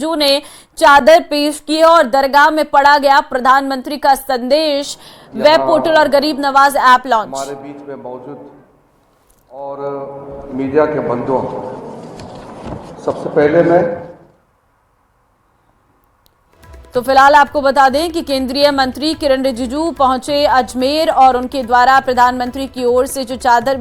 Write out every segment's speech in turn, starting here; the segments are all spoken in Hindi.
रिजिजू ने चादर पेश की और दरगाह में पढ़ा गया प्रधानमंत्री का संदेश। वेब पोर्टल और गरीब नवाज ऐप लॉन्च। हमारे बीच में मौजूद और मीडिया के बंधुओं, सबसे पहले मैं तो फिलहाल आपको बता दें कि केंद्रीय मंत्री किरण रिजिजू पहुंचे अजमेर और उनके द्वारा प्रधानमंत्री की ओर से जो चादर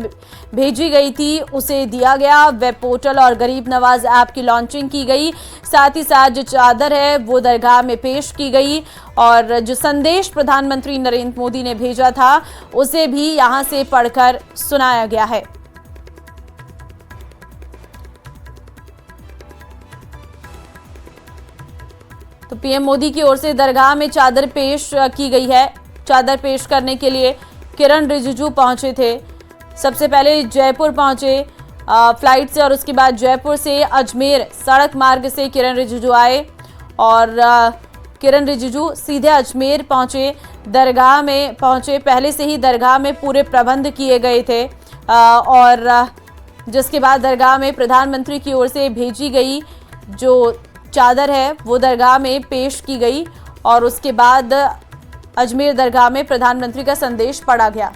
भेजी गई थी उसे दिया गया। वेब पोर्टल और गरीब नवाज ऐप की लॉन्चिंग की गई। साथ ही साथ जो चादर है वो दरगाह में पेश की गई और जो संदेश प्रधानमंत्री नरेंद्र मोदी ने भेजा था उसे भी यहां से पढ़कर सुनाया गया है। तो पीएम मोदी की ओर से दरगाह में चादर पेश की गई है। चादर पेश करने के लिए किरण रिजिजू पहुंचे थे। सबसे पहले जयपुर पहुंचे फ्लाइट से और उसके बाद जयपुर से अजमेर सड़क मार्ग से किरण रिजिजू आए और किरण रिजिजू सीधे अजमेर पहुंचे। दरगाह में पहुंचे, पहले से ही दरगाह में पूरे प्रबंध किए गए थे और जिसके बाद दरगाह में प्रधानमंत्री की ओर से भेजी गई जो चादर है वो दरगाह में पेश की गई और उसके बाद अजमेर दरगाह में प्रधानमंत्री का संदेश पढ़ा गया।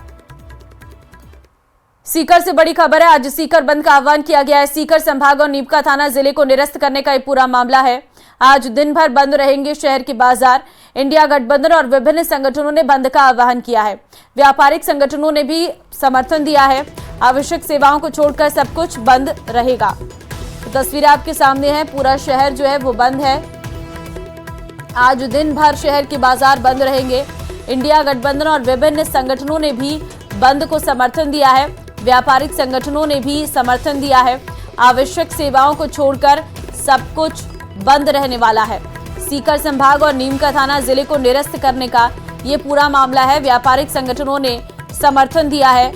सीकर से बड़ी खबर है। आज सीकर बंद का आह्वान किया गया है। सीकर संभाग और नीमका थाना जिले को निरस्त करने का ये पूरा मामला है। आज दिन भर बंद रहेंगे शहर के बाजार। इंडिया गठबंधन और विभिन्न संगठनों ने बंद का आह्वान किया है। व्यापारिक संगठनों ने भी समर्थन दिया है। आवश्यक सेवाओं को छोड़कर सब कुछ बंद रहेगा। तो तस्वीरें आपके सामने हैं। पूरा शहर जो है वो बंद है। आज दिन भर शहर के बाजार बंद रहेंगे। इंडिया गठबंधन और विभिन्न संगठनों ने भी बंद को समर्थन दिया है। व्यापारिक संगठनों ने भी समर्थन दिया है। आवश्यक सेवाओं को छोड़कर सब कुछ बंद रहने वाला है। सीकर संभाग और नीमका थाना जिले को निरस्त करने का ये पूरा मामला है। व्यापारिक संगठनों ने समर्थन दिया है।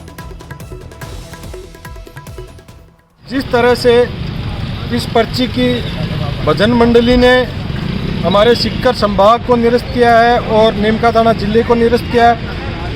जिस तरह से इस पर्ची की भजन मंडली ने हमारे सीकर संभाग को निरस्त किया है और नीमका थाना जिले को निरस्त किया है,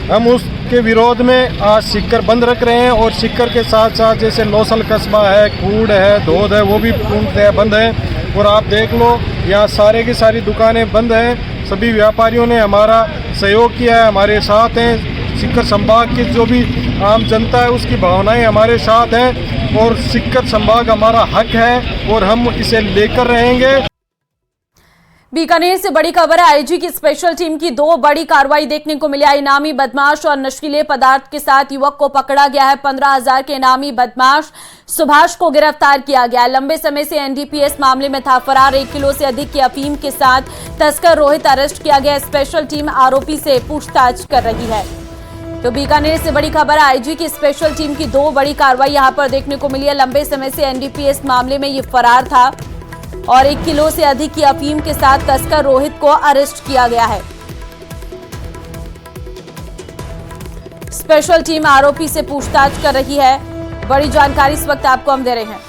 हम उसके विरोध में आज सीकर बंद रख रहे हैं। और सीकर के साथ साथ जैसे लोसल कस्बा है, कूड़ है, धोद है, वो भी पूर्णतः बंद है। और आप देख लो यहाँ सारे की सारी दुकानें बंद हैं। सभी व्यापारियों ने हमारा सहयोग किया है, हमारे साथ हैं। सीकर संभाग की जो भी आम जनता है उसकी भावनाएं हमारे साथ हैं और सीकर संभाग हमारा हक है और हम इसे लेकर रहेंगे। बीकानेर से बड़ी खबर है। आईजी की स्पेशल टीम की 2 बड़ी कार्रवाई देखने को मिली। इनामी बदमाश और नशीले पदार्थ के साथ युवक को पकड़ा गया है। 15,000 के इनामी बदमाश सुभाष को गिरफ्तार किया गया है। लंबे समय से एनडीपीएस मामले में था फरार। 1 किलो से अधिक की अफीम के साथ तस्कर रोहित अरेस्ट किया गया। स्पेशल टीम आरोपी से पूछताछ कर रही है। तो बीकानेर से बड़ी खबर है। आईजी की स्पेशल टीम की 2 बड़ी कार्रवाई यहां पर देखने को मिली है। लंबे समय से एनडीपीएस मामले में ये फरार था और 1 किलो से अधिक की अफीम के साथ तस्कर रोहित को अरेस्ट किया गया है। स्पेशल टीम आरोपी से पूछताछ कर रही है। बड़ी जानकारी इस वक्त आपको हम दे रहे हैं।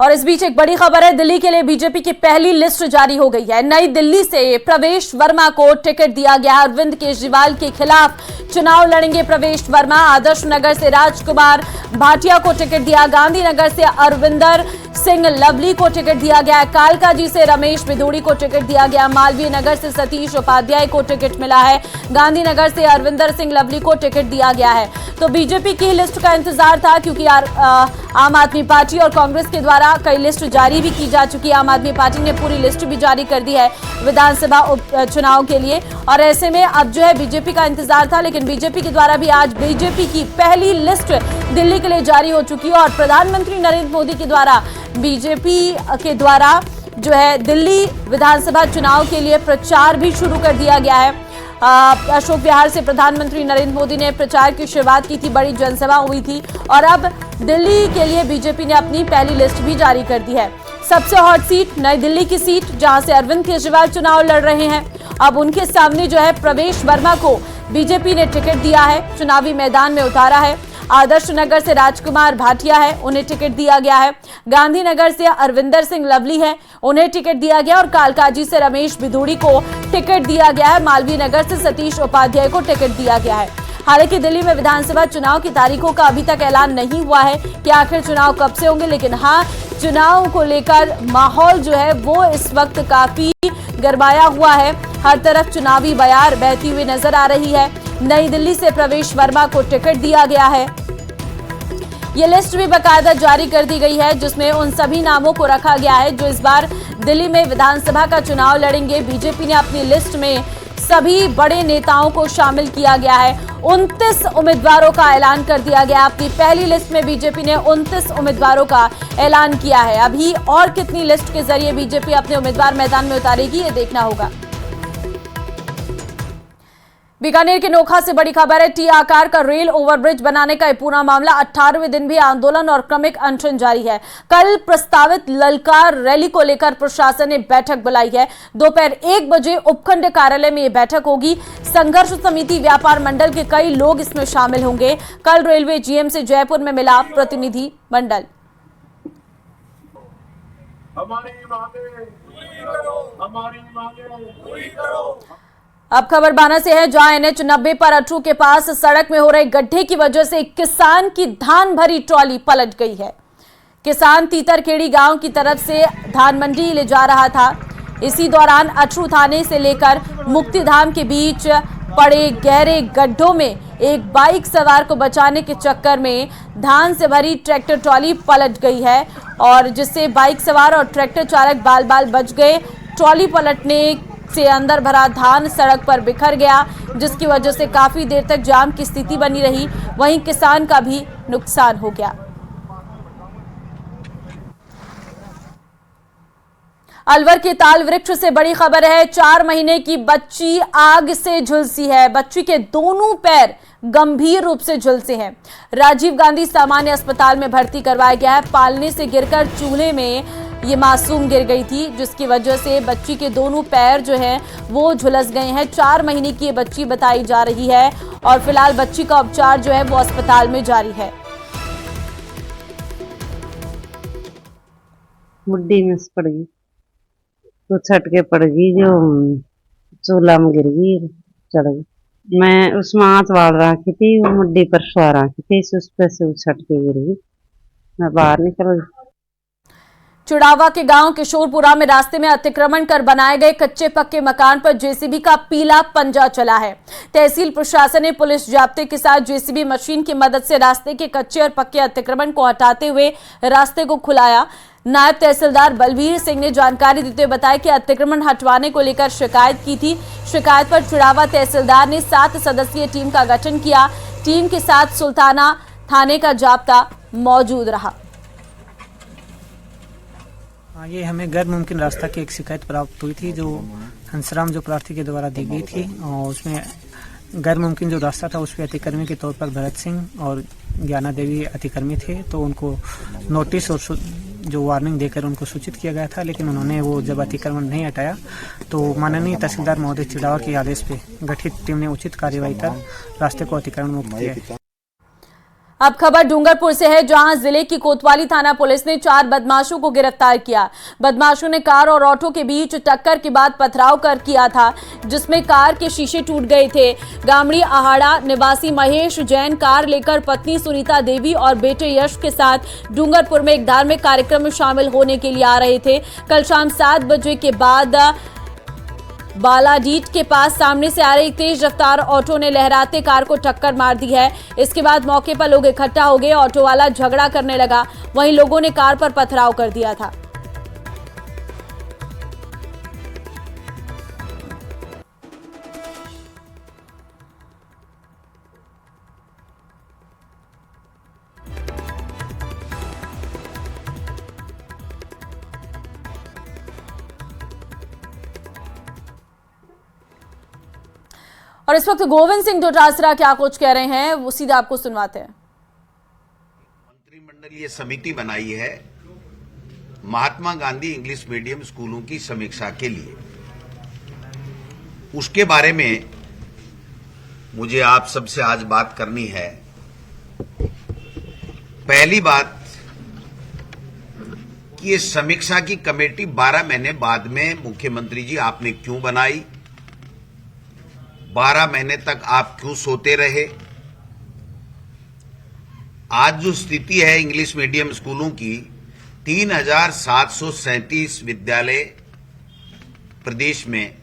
और इस बीच एक बड़ी खबर है। दिल्ली के लिए बीजेपी की पहली लिस्ट जारी हो गई है। नई दिल्ली से प्रवेश वर्मा को टिकट दिया गया। अरविंद केजरीवाल के खिलाफ चुनाव लड़ेंगे प्रवेश वर्मा। आदर्श नगर से राजकुमार भाटिया को टिकट दिया। गांधीनगर से अरविंदर सिंह लवली को टिकट दिया गया। कालकाजी से रमेश बिधूड़ी को टिकट दिया गया। मालवीय नगर से सतीश उपाध्याय को टिकट मिला है। गांधीनगर से अरविंदर सिंह लवली को टिकट दिया गया है। तो बीजेपी की लिस्ट का इंतजार था क्योंकि आम आदमी पार्टी और कांग्रेस के द्वारा कई लिस्ट जारी भी की जा चुकी है। आम आदमी पार्टी ने पूरी लिस्ट भी जारी कर दी है विधानसभा उपचुनाव के लिए और ऐसे में अब जो है बीजेपी का इंतजार था, लेकिन बीजेपी के द्वारा भी आज बीजेपी की पहली लिस्ट दिल्ली के लिए जारी हो चुकी है और प्रधानमंत्री नरेंद्र मोदी के द्वारा बीजेपी के द्वारा जो है दिल्ली विधानसभा चुनाव के लिए प्रचार भी शुरू कर दिया गया है। अशोक विहार से प्रधानमंत्री नरेंद्र मोदी ने प्रचार की शुरुआत की थी। बड़ी जनसभा हुई थी और अब दिल्ली के लिए बीजेपी ने अपनी पहली लिस्ट भी जारी कर दी है। सबसे हॉट सीट नई दिल्ली की सीट जहां से अरविंद केजरीवाल चुनाव लड़ रहे हैं। अब उनके सामने जो है प्रवेश वर्मा को बीजेपी ने टिकट दिया है, चुनावी मैदान में उतारा है। आदर्श नगर से राजकुमार भाटिया है, उन्हें टिकट दिया गया है। गांधीनगर से अरविंदर सिंह लवली है, उन्हें टिकट दिया गया और कालकाजी से रमेश बिधूड़ी को टिकट दिया गया है। मालवीय नगर से सतीश उपाध्याय को टिकट दिया गया है। हालांकि दिल्ली में विधानसभा चुनाव की तारीखों का अभी तक ऐलान नहीं हुआ है कि आखिर चुनाव कब से होंगे, लेकिन हाँ, चुनाव को लेकर माहौल जो है वो इस वक्त काफी गरमाया हुआ है। हर तरफ चुनावी बयार बहती हुई नजर आ रही है। नई दिल्ली से प्रवेश वर्मा को टिकट दिया गया है। ये लिस्ट भी बाकायदा जारी कर दी गई है, जिसमें उन सभी नामों को रखा गया है जो इस बार दिल्ली में विधानसभा का चुनाव लड़ेंगे। बीजेपी ने अपनी लिस्ट में सभी बड़े नेताओं को शामिल किया गया है। 29 उम्मीदवारों का ऐलान कर दिया गया। अपनी पहली लिस्ट में बीजेपी ने 29 उम्मीदवारों का ऐलान किया है। अभी और कितनी लिस्ट के जरिए बीजेपी अपने उम्मीदवार मैदान में उतारेगी, ये देखना होगा। बीकानेर के नोखा से बड़ी खबर है। टी आकार का रेल ओवरब्रिज बनाने का पूरा मामला 18वें दिन भी आंदोलन और क्रमिक अनशन जारी है। कल प्रस्तावित ललकार रैली को लेकर प्रशासन ने बैठक बुलाई है। दोपहर 1 बजे उपखंड कार्यालय में यह बैठक होगी। संघर्ष समिति व्यापार मंडल के कई लोग इसमें शामिल होंगे। कल रेलवे जीएम से जयपुर में मिला प्रतिनिधि मंडल। अब खबर बाना से है, जहां NH 90 पर अटरू के पास सड़क में हो रहे गड्ढे की वजह से एक किसान की धान भरी ट्रॉली पलट गई है। किसान तीतरखेड़ी गांव की तरफ से धान मंडी ले जा रहा था। इसी दौरान अटरू थाने से लेकर मुक्तिधाम के बीच पड़े गहरे गड्ढों में एक बाइक सवार को बचाने के चक्कर में धान से भरी ट्रैक्टर ट्रॉली पलट गई है, और जिससे बाइक सवार और ट्रैक्टर चालक बाल बाल बच गए। ट्रॉली पलटने से अंदर भरा धान सड़क पर बिखर गया, जिसकी वजह से काफी देर तक जाम की स्थिति बनी रही। वहीं किसान का भी नुकसान हो गया। अलवर के ताल वृक्ष से बड़ी खबर है। 4 महीने की बच्ची आग से झुलसी है। बच्ची के दोनों पैर गंभीर रूप से झुलसे हैं। राजीव गांधी सामान्य अस्पताल में भर्ती करवाया गया है। पालने से गिरकर चूल्हे में ये मासूम गिर गई थी, जिसकी वजह से बच्ची के दोनों पैर जो हैं वो झुलस गए हैं। 4 महीने की ये बच्ची बताई जा रही है, और फिलहाल बच्ची का उपचार जो है वो अस्पताल में जारी है। मुड्डी में पड़ गई तो छटके पड़ गई, जो चूल्हा में गिर गई, चढ़ गई। मैं उसमें आँच बाढ़ रखी थी, वो मुड्डी पर सो रखी थी, उस पे से छटके गिर गई। मैं बाहर निकल गई। चुड़ावा के गांव किशोरपुरा में रास्ते में अतिक्रमण कर बनाए गए कच्चे पक्के मकान पर जेसीबी का पीला पंजा चला है। तहसील प्रशासन ने पुलिस जाब्ते के साथ जेसीबी मशीन की मदद से रास्ते के कच्चे और पक्के अतिक्रमण को हटाते हुए रास्ते को खुलाया। नायब तहसीलदार बलवीर सिंह ने जानकारी देते हुए बताया कि अतिक्रमण हटवाने को लेकर शिकायत की थी। शिकायत पर चुड़ावा तहसीलदार ने 7 सदस्यीय टीम का गठन किया। टीम के साथ सुल्ताना थाने का जाब्ता मौजूद रहा। ये हमें गैर मुमकिन रास्ता की एक शिकायत प्राप्त हुई थी, जो हंसराम जो प्रार्थी के द्वारा दी गई थी, और उसमें गैर मुमकिन जो रास्ता था उस पर अतिक्रमी के तौर पर भरत सिंह और ज्ञाना देवी अतिक्रमी थे। तो उनको नोटिस और जो वार्निंग देकर उनको सूचित किया गया था, लेकिन उन्होंने वो जब अतिक्रमण नहीं हटाया तो माननीय तहसीलदार महोदय चिड़ावा के आदेश पे गठित टीम ने उचित कार्यवाही कर रास्ते को अतिक्रमण मुक्त किया। अब खबर डूंगरपुर से है, जहां जिले की कोतवाली थाना पुलिस ने 4 बदमाशों को गिरफ्तार किया। बदमाशों ने कार और ऑटो के बीच टक्कर के बाद पथराव कर किया था, जिसमें कार के शीशे टूट गए थे। गामड़ी आहाड़ा निवासी महेश जैन कार लेकर पत्नी सुनीता देवी और बेटे यश के साथ डूंगरपुर में एक धार्मिक कार्यक्रम में शामिल होने के लिए आ रहे थे। कल शाम 7 बजे के बाद बालाडीट के पास सामने से आ रही तेज रफ्तार ऑटो ने लहराते कार को टक्कर मार दी है। इसके बाद मौके पर लोग इकट्ठा हो गए। ऑटो वाला झगड़ा करने लगा, वहीं लोगों ने कार पर पथराव कर दिया था। और इस वक्त गोविंद सिंह डोटासरा क्या कुछ कह रहे हैं वो सीधा आपको सुनवाते हैं। मंत्रिमंडलीय समिति बनाई है महात्मा गांधी इंग्लिश मीडियम स्कूलों की समीक्षा के लिए। उसके बारे में मुझे आप सबसे आज बात करनी है। पहली बात कि ये समीक्षा की कमेटी 12 महीने बाद में मुख्यमंत्री जी आपने क्यों बनाई, 12 महीने तक आप क्यों सोते रहे, आज जो स्थिति है इंग्लिश मीडियम स्कूलों की, 3,737 विद्यालय प्रदेश में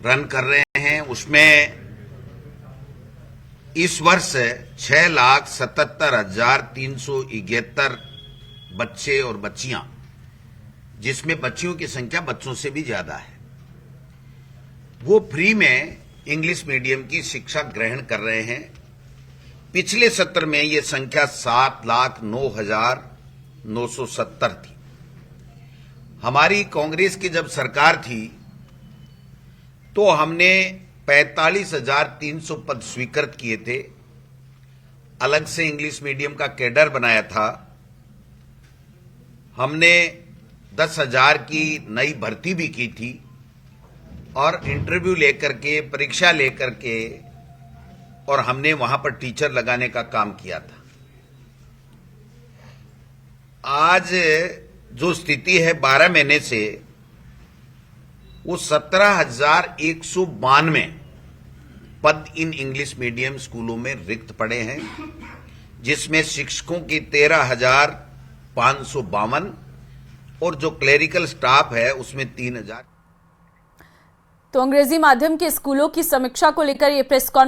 रन कर रहे हैं। उसमें इस वर्ष 6,77,371 बच्चे और बच्चियां, जिसमें बच्चियों की संख्या बच्चों से भी ज्यादा है, वो फ्री में इंग्लिश मीडियम की शिक्षा ग्रहण कर रहे हैं। पिछले सत्र में ये संख्या 7,09,970 थी। हमारी कांग्रेस की जब सरकार थी तो हमने 45,300 पद स्वीकृत किए थे, अलग से इंग्लिश मीडियम का कैडर बनाया था। हमने 10,000 की नई भर्ती भी की थी और इंटरव्यू लेकर के, परीक्षा लेकर के, और हमने वहां पर टीचर लगाने का काम किया था। आज जो स्थिति है 12 महीने से, वो 17,192 पद इन इंग्लिश मीडियम स्कूलों में रिक्त पड़े हैं, जिसमें शिक्षकों की 13,552 और जो क्लेरिकल स्टाफ है उसमें 3,000। तो अंग्रेजी माध्यम के स्कूलों की समीक्षा को लेकर ये प्रेस